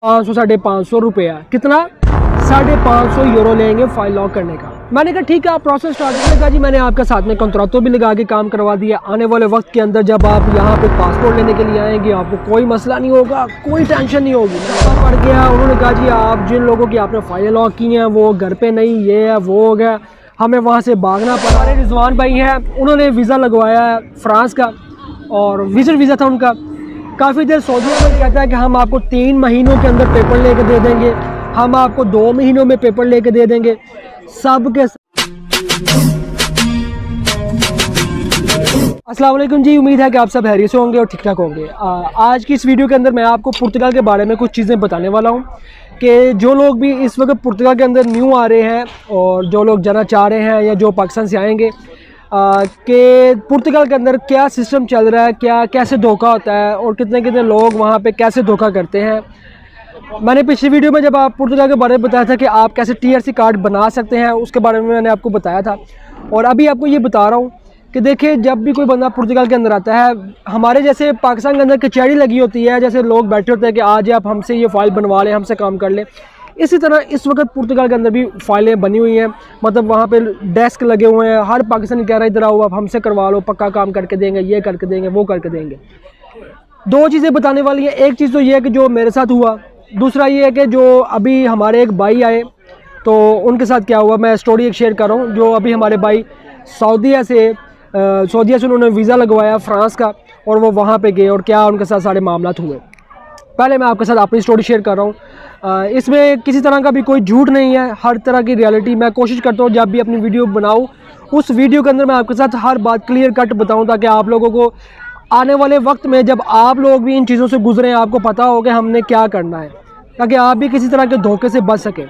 500 ₹550 कितना 550 यूरो लेंगे file lock करने का। मैंने कहा ठीक है आप प्रोसेस स्टार्ट करने का जी। मैंने आपके साथ में कॉन्ट्रैक्टो भी लगा के काम करवा दिया। आने वाले वक्त के अंदर जब आप यहाँ पे पासपोर्ट लेने के लिए आएंगे आपको कोई मसला नहीं होगा, कोई टेंशन नहीं होगी। मैं पढ़ गया, उन्होंने कहा जी आप जिन लोगों की आपने फाइल लॉक की हैं वो घर पे नहीं, ये है वो हो गया, हमें वहाँ से भागना पड़ा। हमारे रिजवान भाई हैं, उन्होंने वीज़ा लगवाया है फ्रांस का और विजिट वीज़ा था उनका। काफ़ी देर सऊदी में कहता है कि हम आपको 3 महीनों के अंदर पेपर लेके दे देंगे, हम आपको 2 महीनों में पेपर लेके दे देंगे। सब के अस्सलाम वालेकुम जी, उम्मीद है कि आप सब खैरियत से होंगे और ठीक ठाक होंगे। आज की इस वीडियो के अंदर मैं आपको पुर्तगाल के बारे में कुछ चीज़ें बताने वाला हूँ कि जो लोग भी इस वक्त पुर्तगाल के अंदर न्यू आ रहे हैं और जो लोग जाना चाह रहे हैं या जो पाकिस्तान से आएंगे कि पुर्तगाल के अंदर क्या सिस्टम चल रहा है, क्या कैसे धोखा होता है और कितने कितने लोग वहाँ पे कैसे धोखा करते हैं। मैंने पिछली वीडियो में जब आप पुर्तगाल के बारे में बताया था कि आप कैसे TRC कार्ड बना सकते हैं, उसके बारे में मैंने आपको बताया था। और अभी आपको ये बता रहा हूँ कि देखिए जब भी कोई बंदा पुर्तगाल के अंदर आता है, हमारे जैसे पाकिस्तान के अंदर कचहरी लगी होती है, जैसे लोग बैठे होते हैं कि आज आप हमसे ये फ़ाइल बनवा लें, हमसे काम कर लें, इसी तरह इस वक्त पुर्तगाल के अंदर भी फ़ाइलें बनी हुई हैं। मतलब वहाँ पे डेस्क लगे हुए हैं, हर पाकिस्तानी कह रहा है इधर आओ आप हमसे करवा लो, पक्का काम करके देंगे, ये करके देंगे, वो करके देंगे। 2 चीज़ें बताने वाली हैं। एक चीज़ तो ये है कि जो मेरे साथ हुआ, दूसरा ये है कि जो अभी हमारे एक भाई आए तो उनके साथ क्या हुआ, मैं स्टोरी एक शेयर कर रहा हूँ। जो अभी हमारे भाई सऊदीया से उन्होंने वीज़ा लगवाया फ्रांस का और वो वहाँ पे गए और क्या उनके साथ सारे मामला हुए। पहले मैं आपके साथ अपनी स्टोरी शेयर कर रहा हूँ। इसमें किसी तरह का भी कोई झूठ नहीं है, हर तरह की रियलिटी मैं कोशिश करता हूँ जब भी अपनी वीडियो बनाऊँ उस वीडियो के अंदर मैं आपके साथ हर बात क्लियर कट बताऊँ, ताकि आप लोगों को आने वाले वक्त में जब आप लोग भी इन चीज़ों से गुजरें आपको पता हो कि हमने क्या करना है, ताकि आप भी किसी तरह के धोखे से बच सकें।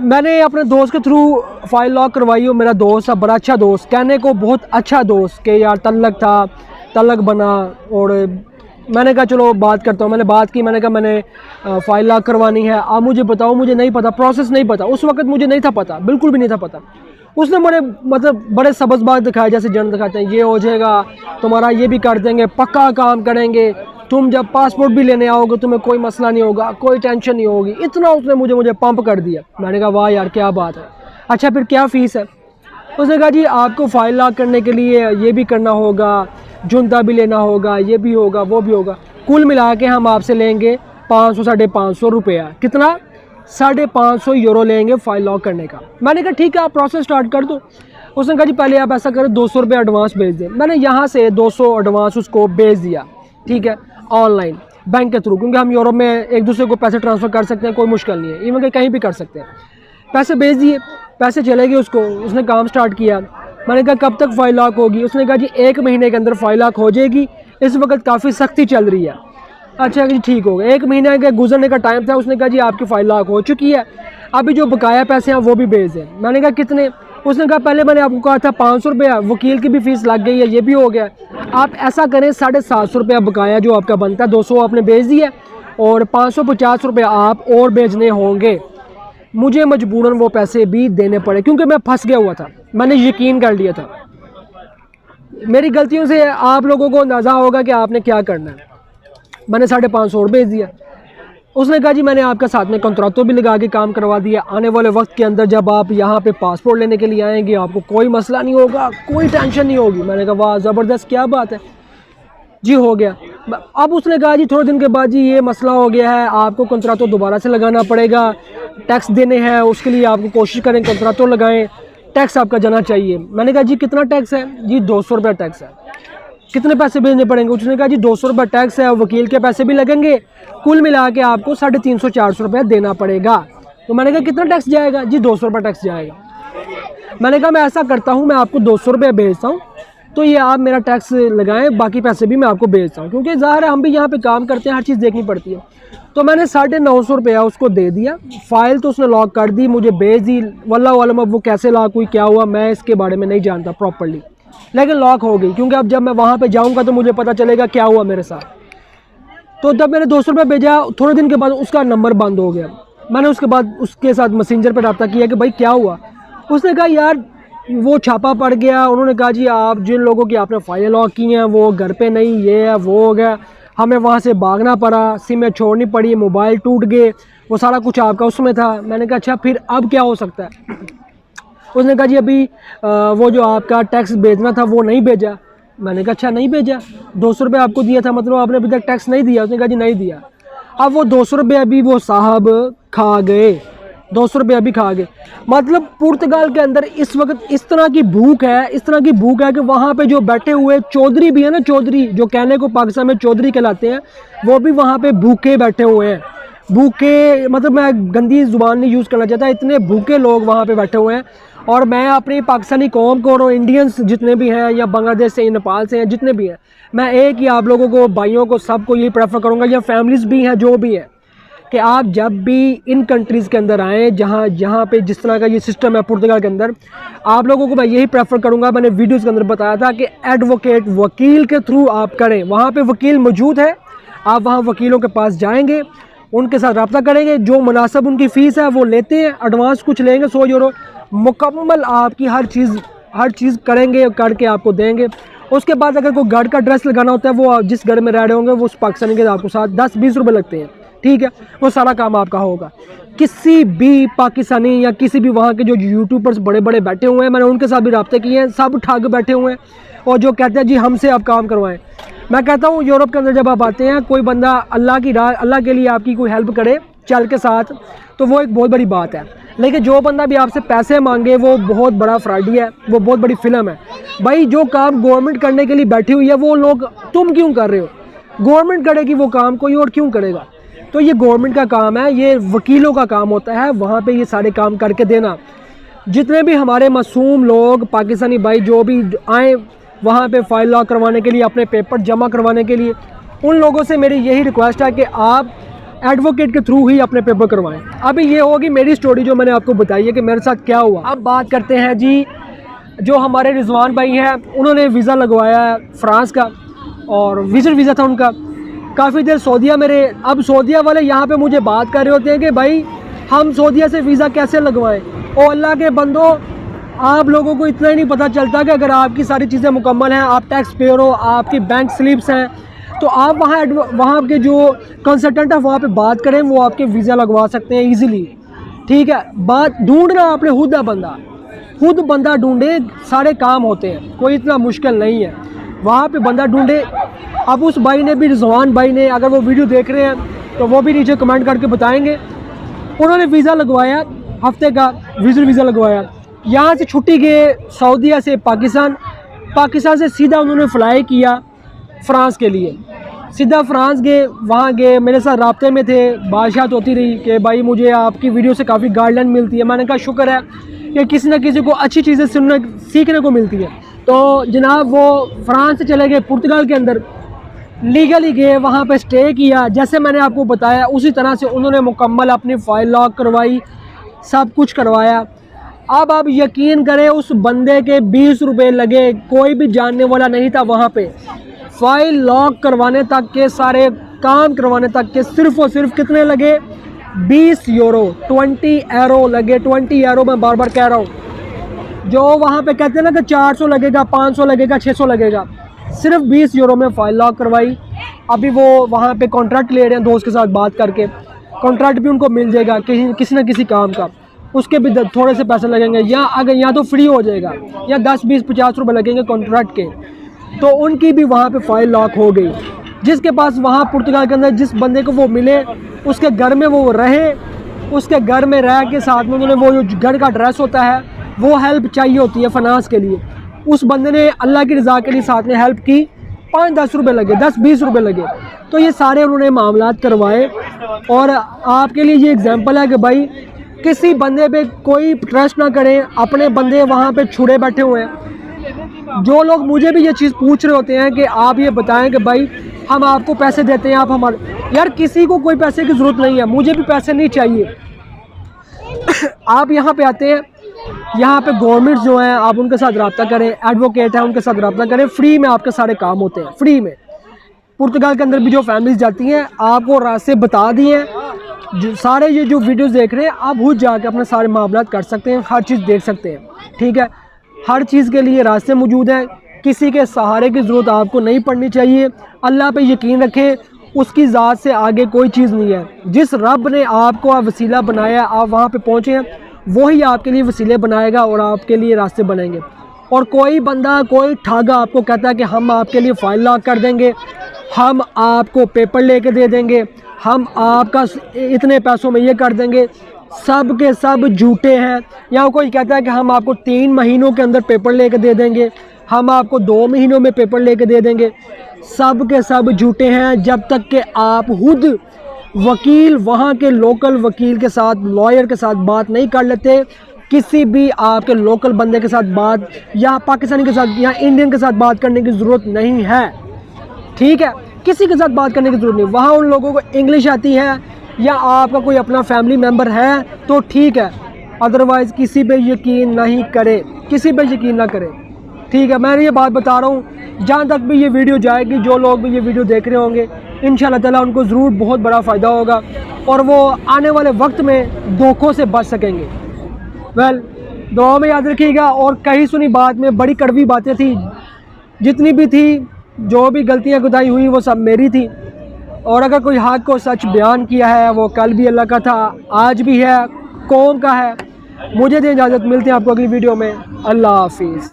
मैंने अपने दोस्त के थ्रू फाइल लॉक करवाई हो। मेरा दोस्त है, बड़ा अच्छा दोस्त, कहने को बहुत अच्छा दोस्त कि यार तलक था, तलक बना। और मैंने कहा चलो बात करता हूँ। मैंने बात की, मैंने कहा मैंने फ़ाइल लॉक करवानी है, आप मुझे बताओ, मुझे नहीं पता, प्रोसेस नहीं पता। उस वक्त मुझे नहीं था पता, बिल्कुल भी नहीं था पता। उसने बड़े सबज़बाज दिखाए, जैसे जन दिखाते हैं, ये हो जाएगा तुम्हारा, ये भी कर देंगे, पक्का काम करेंगे, तुम जब पासपोर्ट भी लेने आओगे तुम्हें कोई मसला नहीं होगा, कोई टेंशन नहीं होगी। इतना उसने मुझे पंप कर दिया। मैंने कहा वाह यार क्या बात है, अच्छा फिर क्या फ़ीस है? उसने कहा जी आपको फ़ाइल लॉक करने के लिए ये भी करना होगा, जुनता भी लेना होगा, ये भी होगा, वो भी होगा, कुल मिला के हम आपसे लेंगे 500 ₹550 कितना 550 यूरो लेंगे फ़ाइल लॉक करने का। मैंने कहा ठीक है आप प्रोसेस स्टार्ट कर दो। उसने कहा जी पहले आप ऐसा करें 200 रुपये एडवांस भेज दें। मैंने यहाँ से 200 एडवांस उसको भेज दिया, ठीक है, ऑनलाइन बैंक के थ्रू, क्योंकि हम यूरोप में एक दूसरे को पैसे ट्रांसफ़र कर सकते हैं, कोई मुश्किल नहीं है, इवन कि कहीं भी कर सकते हैं। पैसे भेज दिए, पैसे चले गए उसको, उसने काम स्टार्ट किया। मैंने कहा कब तक फ़ाइल लॉक होगी? उसने कहा जी 1 महीने के अंदर फ़ाइल लॉक हो जाएगी, इस वक्त काफ़ी सख्ती चल रही है। अच्छा जी ठीक हो गया, 1 महीने के गुजरने का टाइम था। उसने कहा जी आपकी फ़ाइल लॉक हो चुकी है, अभी जो बकाया पैसे हैं वो भी भेज दें। मैंने कहा कितने? उसने कहा पहले मैंने आपको कहा था 500 रुपया, वकील की भी फ़ीस लग गई है, ये भी हो गया, आप ऐसा करें 750 रुपया बकाया जो आपका बनता है, 200 आपने भेज दिया और 550 रुपया आप और भेजने होंगे। मुझे मजबूरन वो पैसे भी देने पड़े क्योंकि मैं फंस गया हुआ था, मैंने यकीन कर लिया था। मेरी गलतियों से आप लोगों को अंदाज़ा होगा कि आपने क्या करना है। मैंने 550 और भेज दिया। उसने कहा जी मैंने आपके साथ में कॉन्ट्रैक्टो भी लगा के काम करवा दिया। आने वाले वक्त के अंदर जब आप यहाँ पे पासपोर्ट लेने के लिए आएंगे आपको कोई मसला नहीं होगा, कोई टेंशन नहीं होगी। मैंने कहा वाह ज़बरदस्त, क्या बात है जी, हो गया। अब उसने कहा जी थोड़े दिन के बाद जी ये मसला हो गया है, आपको कॉन्ट्रैक्टो दोबारा से लगाना पड़ेगा, टैक्स देने हैं, उसके लिए आपको कोशिश करें कॉन्ट्रैक्टो लगाएं, टैक्स आपका जाना चाहिए। मैंने कहा जी कितना टैक्स है? जी 200 रुपये टैक्स है। कितने पैसे भेजने पड़ेंगे? उसने कहा जी 200 रुपये टैक्स है, वकील के पैसे भी लगेंगे, कुल मिला के आपको 350-400 रुपये देना पड़ेगा। तो मैंने कहा कितना टैक्स जाएगा? जी 200 रुपये टैक्स जाएगा। मैंने कहा मैं ऐसा करता हूँ, मैं आपको 200 रुपये भेजता हूँ, तो ये आप मेरा टैक्स लगाएं, बाकी पैसे भी मैं आपको भेजता हूँ, क्योंकि ज़ाहिर है हम भी यहाँ पे काम करते हैं, हर चीज़ देखनी पड़ती है। तो मैंने 950 रुपया उसको दे दिया। फ़ाइल तो उसने लॉक कर दी, मुझे भेज दी। वल्लाह आलम अब वो कैसे लॉक हुई, क्या हुआ, मैं इसके बारे में नहीं जानता प्रॉपर्ली, लेकिन लॉक हो गई। क्योंकि अब जब मैं वहाँ पे जाऊँगा तो मुझे पता चलेगा क्या हुआ मेरे साथ। तो जब मैंने 200 रुपये भेजा, थोड़े दिन के बाद उसका नंबर बंद हो गया। मैंने उसके बाद उसके साथ मैसेंजर पर रब्ता किया कि भाई क्या हुआ। उसने कहा यार वो छापा पड़ गया, उन्होंने कहा जी आप जिन लोगों की आपने फ़ाइल लॉक की हैं वो घर पे नहीं, ये है वो हो गया, हमें वहाँ से भागना पड़ा, सिमें छोड़नी पड़ी, मोबाइल टूट गए, वो सारा कुछ आपका उसमें था। मैंने कहा अच्छा फिर अब क्या हो सकता है। उसने कहा जी अभी वो जो आपका टैक्स भेजना था वो नहीं भेजा। मैंने कहा अच्छा नहीं भेजा, 200 रुपये आपको दिया था, मतलब आपने अभी तक टैक्स नहीं दिया। उसने कहा जी नहीं दिया। अब वो 200 रुपये अभी वो साहब खा गए, 200 रुपये अभी खा गए। मतलब पुर्तगाल के अंदर इस वक्त इस तरह की भूख है, इस तरह की भूख है कि वहाँ पे जो बैठे हुए चौधरी भी है ना, चौधरी जो कहने को पाकिस्तान में चौधरी कहलाते हैं, वो भी वहाँ पे भूखे बैठे हुए हैं। भूखे मतलब मैं गंदी ज़ुबान नहीं यूज़ करना चाहता, इतने भूखे लोग वहाँ पे बैठे हुए हैं। और मैं अपनी पाकिस्तानी कौम को और इंडियंस जितने भी हैं या बांग्लादेश से नेपाल से हैं जितने भी हैं, मैं एक ही आप लोगों को, भाइयों को, सबको यही प्रेफर करूँगा, या फैमिलीज़ भी हैं जो भी हैं, कि आप जब भी इन कंट्रीज़ के अंदर आएँ जहाँ पे जिस तरह का ये सिस्टम है पुर्तगाल के अंदर, आप लोगों को मैं यही प्रेफर करूँगा, मैंने वीडियोज़ के अंदर बताया था कि एडवोकेट वकील के थ्रू आप करें। वहाँ पे वकील मौजूद है, आप वहाँ वकीलों के पास जाएंगे, उनके साथ रब्ता करेंगे, जो मुनासिब उनकी फ़ीस है वो लेते हैं, एडवांस कुछ लेंगे 100 यूरो, मुकम्मल आपकी हर चीज़ करेंगे, करके आपको देंगे। उसके बाद अगर कोई घर का ड्रेस लगाना होता है, वो जिस घर में रह रहे होंगे वो उस पाकिस्तानी के आपको साथ 10-20 रुपये लगते हैं, ठीक है, वो सारा काम आपका होगा। किसी भी पाकिस्तानी या किसी भी वहाँ के जो यूट्यूबर्स बड़े बड़े बैठे हुए हैं, मैंने उनके साथ भी रब्ते किए हैं, सब ठग बैठे हुए हैं और जो कहते हैं जी हमसे आप काम करवाएं। मैं कहता हूँ यूरोप के अंदर जब आप आते हैं, कोई बंदा अल्लाह की राह, अल्लाह के लिए आपकी कोई हेल्प करे चल के साथ, तो वो एक बहुत बड़ी बात है। लेकिन जो बंदा भी आपसे पैसे मांगे वो बहुत बड़ा फ्रॉडी है, वो बहुत बड़ी फिल्म है। भाई जो काम गवर्नमेंट करने के लिए बैठी हुई है वो लोग तुम क्यों कर रहे हो? गवर्नमेंट करेगी वो काम, कोई और क्यों करेगा? तो ये गवर्नमेंट का काम है, ये वकीलों का काम होता है वहाँ पे ये सारे काम करके देना। जितने भी हमारे मासूम लोग पाकिस्तानी भाई जो भी आए वहाँ पे फाइल लॉक करवाने के लिए, अपने पेपर जमा करवाने के लिए, उन लोगों से मेरी यही रिक्वेस्ट है कि आप एडवोकेट के थ्रू ही अपने पेपर करवाएं। अभी ये होगी मेरी स्टोरी जो मैंने आपको बताई है कि मेरे साथ क्या हुआ। अब बात करते हैं जी, जो हमारे रिजवान भाई हैं, उन्होंने वीज़ा लगवाया है फ्रांस का, और विजिट वीज़ा था उनका। काफ़ी देर सऊदीया मेरे, अब सऊदीया वाले यहाँ पे मुझे बात कर रहे होते हैं कि भाई हम सऊदीया से वीज़ा कैसे लगवाएं। ओ अल्लाह के बंदो, आप लोगों को इतना ही नहीं पता चलता कि अगर आपकी सारी चीज़ें मुकम्मल हैं, आप टैक्स पेयर हो, आपकी बैंक स्लिप्स हैं, तो आप वहाँ के जो कंसल्टेंट है वहाँ पे बात करें, वो आपके वीज़ा लगवा सकते हैं ईज़िली, ठीक है। बात ढूंढना आपने खुद बंदा ढूंढे, सारे काम होते हैं, कोई इतना मुश्किल नहीं है, वहाँ पे बंदा ढूंढे। अब उस भाई ने भी, रिजवान भाई ने, अगर वो वीडियो देख रहे हैं तो वो भी नीचे कमेंट करके बताएंगे। उन्होंने वीज़ा लगवाया, हफ्ते का विजिट वीज़ा लगवाया, यहाँ से छुट्टी गए सऊदीया से पाकिस्तान से सीधा उन्होंने फ़्लाई किया फ़्रांस के लिए, सीधा फ्रांस गए। वहाँ गए, मेरे साथ राब्ते में थे, बातचीत होती रही कि भाई मुझे आपकी वीडियो से काफ़ी गाइडलाइन मिलती है। मैंने कहा शुक्र है कि किसी न किसी को अच्छी चीज़ें सीखने को मिलती है। तो जनाब वो फ्रांस से चले गए पुर्तगाल के अंदर, लीगली गए, वहाँ पे स्टे किया, जैसे मैंने आपको बताया उसी तरह से उन्होंने मुकम्मल अपनी फ़ाइल लॉक करवाई, सब कुछ करवाया। अब आप यकीन करें उस बंदे के 20 रुपये लगे, कोई भी जानने वाला नहीं था वहाँ पे। फ़ाइल लॉक करवाने तक के, सारे काम करवाने तक के सिर्फ़ और सिर्फ कितने लगे? 20 यूरो, 20 यूरो लगे। 20 यूरो मैं बार बार कह रहा हूँ, जो वहाँ पे कहते हैं ना कि 400 लगेगा, 500 लगेगा, 600 लगेगा, सिर्फ 20 यूरो में फ़ाइल लॉक करवाई। अभी वो वहाँ पे कॉन्ट्रैक्ट ले रहे हैं, दोस्त के साथ बात करके कॉन्ट्रैक्ट भी उनको मिल जाएगा किसी न किसी काम का, उसके भी थोड़े से पैसे लगेंगे, या अगर या तो फ्री हो जाएगा या 10, 20, 50 रुपये लगेंगे कॉन्ट्रैक्ट के। तो उनकी भी वहाँ पे फ़ाइल लॉक हो गई। जिसके पास वहाँ पुर्तगाल के अंदर जिस बंदे को वो मिले, उसके घर में वो रहे, उसके घर में रह के साथ में उन्होंने वो जो घर का ड्रेस होता है वो हेल्प चाहिए होती है फाइनेंस के लिए, उस बंदे ने अल्लाह की रज़ा के लिए साथ में हेल्प की। 5-10 रुपये लगे, 10-20 रुपये लगे, तो ये सारे उन्होंने मामलात करवाए। और आपके लिए ये एग्जांपल है कि भाई किसी बंदे पे कोई ट्रस्ट ना करें, अपने बंदे वहाँ पे छुड़े बैठे हुए हैं। जो लोग मुझे भी ये चीज़ पूछ रहे होते हैं कि आप ये बताएं कि भाई हम आपको पैसे देते हैं, आप हमारे, यार किसी को कोई पैसे की ज़रूरत नहीं है, मुझे भी पैसे नहीं चाहिए। आप यहाँ पे आते हैं, यहाँ पे गवर्नमेंट जो है आप उनके साथ रब्ता करें, एडवोकेट है उनके साथ रब्ता करें, फ्री में आपके सारे काम होते हैं, फ्री में। पुर्तगाल के अंदर भी जो फैमिलीज जाती हैं आपको रास्ते बता दिए, जो सारे ये जो वीडियोस देख रहे हैं आप खुद जाके अपने सारे मामलात कर सकते हैं, हर चीज़ देख सकते हैं, ठीक है। हर चीज़ के लिए रास्ते मौजूद हैं, किसी के सहारे की ज़रूरत आपको नहीं पड़नी चाहिए। अल्लाह पे यकीन रखें, उसकी ज़ात से आगे कोई चीज़ नहीं है। जिस रब ने आपको वसीला बनाया, आप वहाँ पे पहुँचे हैं, वही आपके लिए वसीले बनाएगा और आपके लिए रास्ते बनाएंगे। और कोई बंदा, कोई ठागा आपको कहता है कि हम आपके लिए फ़ाइल लॉक कर देंगे, हम आपको पेपर लेके दे देंगे, हम आपका इतने पैसों में ये कर देंगे, सब के सब झूठे हैं। या कोई कहता है कि हम आपको 3 महीनों के अंदर पेपर लेके दे देंगे, हम आपको 2 महीनों में पेपर लेके दे देंगे, सब के सब झूठे हैं। जब तक कि आप खुद वकील, वहाँ के लोकल वकील के साथ, लॉयर के साथ बात नहीं कर लेते, किसी भी आपके लोकल बंदे के साथ बात, या पाकिस्तानी के साथ या इंडियन के साथ बात करने की ज़रूरत नहीं है। ठीक है, किसी के साथ बात करने की ज़रूरत नहीं। वहाँ उन लोगों को इंग्लिश आती है या आपका कोई अपना फैमिली मेम्बर है तो ठीक है, अदरवाइज़ किसी पे यकीन नहीं करे, किसी पे यकीन ना करें। ठीक है, मैं ये बात बता रहा हूँ, जहाँ तक भी ये वीडियो जाएगी, जो लोग भी ये वीडियो देख रहे होंगे, इंशाल्लाह ताला उनको ज़रूर बहुत बड़ा फ़ायदा होगा और वो आने वाले वक्त में धोखों से बच सकेंगे। वेल, दुआ में याद रखिएगा। और कहीं सुनी बात में बड़ी कड़वी बातें थी, जितनी भी थी, जो भी गलतियाँ गुदाई हुई वो सब मेरी थी। और अगर कोई हक को सच बयान किया है, वो कल भी अल्लाह का था, आज भी है, कौम का है। मुझे दे इजाज़त, मिलते हैं आपको अगली वीडियो में। अल्लाह हाफिज़।